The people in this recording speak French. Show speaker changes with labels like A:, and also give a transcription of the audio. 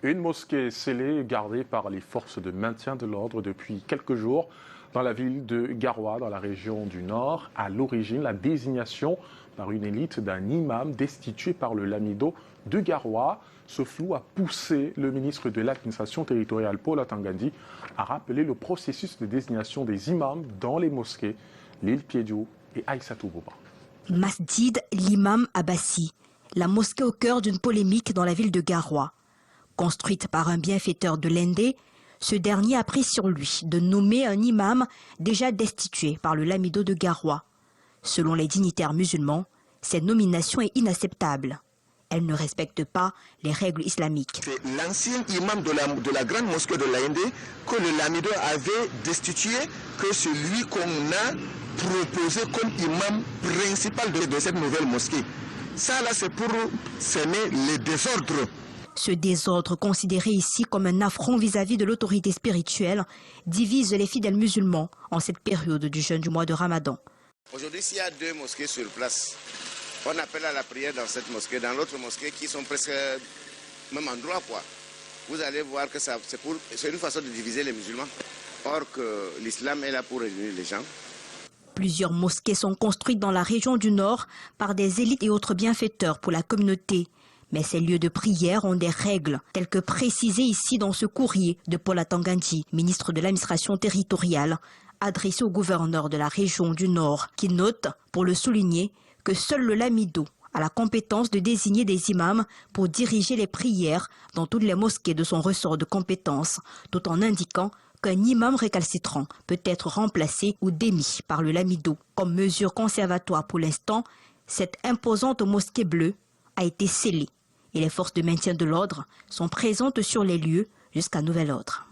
A: Une mosquée scellée, gardée par les forces de maintien de l'ordre depuis quelques jours dans la ville de Garoua, dans la région du Nord. À l'origine, la désignation par une élite d'un imam destitué par le Lamido de Garoua. Ce flou a poussé le ministre de l'administration territoriale, Paul Atangandi, à rappeler le processus de désignation des imams dans les mosquées, l'île Piédio et Aïssatou Bouba.
B: Masjid l'imam Abbassi, la mosquée au cœur d'une polémique dans la ville de Garoua. Construite par un bienfaiteur de l'Indé, ce dernier a pris sur lui de nommer un imam déjà destitué par le Lamido de Garoua. Selon les dignitaires musulmans, cette nomination est inacceptable. Elle ne respecte pas les règles islamiques.
C: C'est l'ancien imam de la grande mosquée de l'Indé que le Lamido avait destitué, que celui qu'on a proposé comme imam principal de cette nouvelle mosquée. Ça là, c'est pour semer les désordres.
B: Ce désordre, considéré ici comme un affront vis-à-vis de l'autorité spirituelle, divise les fidèles musulmans en cette période du jeûne du mois de Ramadan.
D: Aujourd'hui, s'il y a 2 mosquées sur place, on appelle à la prière dans cette mosquée, dans l'autre mosquée qui sont presque au même endroit, quoi. Vous allez voir que c'est une façon de diviser les musulmans. Or que l'islam est là pour réunir les gens.
B: Plusieurs mosquées sont construites dans la région du Nord par des élites et autres bienfaiteurs pour la communauté. Mais ces lieux de prière ont des règles, telles que précisées ici dans ce courrier de Paul Atangandi, ministre de l'administration territoriale, adressé au gouverneur de la région du Nord, qui note, pour le souligner, que seul le Lamido a la compétence de désigner des imams pour diriger les prières dans toutes les mosquées de son ressort de compétence, tout en indiquant qu'un imam récalcitrant peut être remplacé ou démis par le Lamido. Comme mesure conservatoire pour l'instant, cette imposante mosquée bleue a été scellée et les forces de maintien de l'ordre sont présentes sur les lieux jusqu'à nouvel ordre.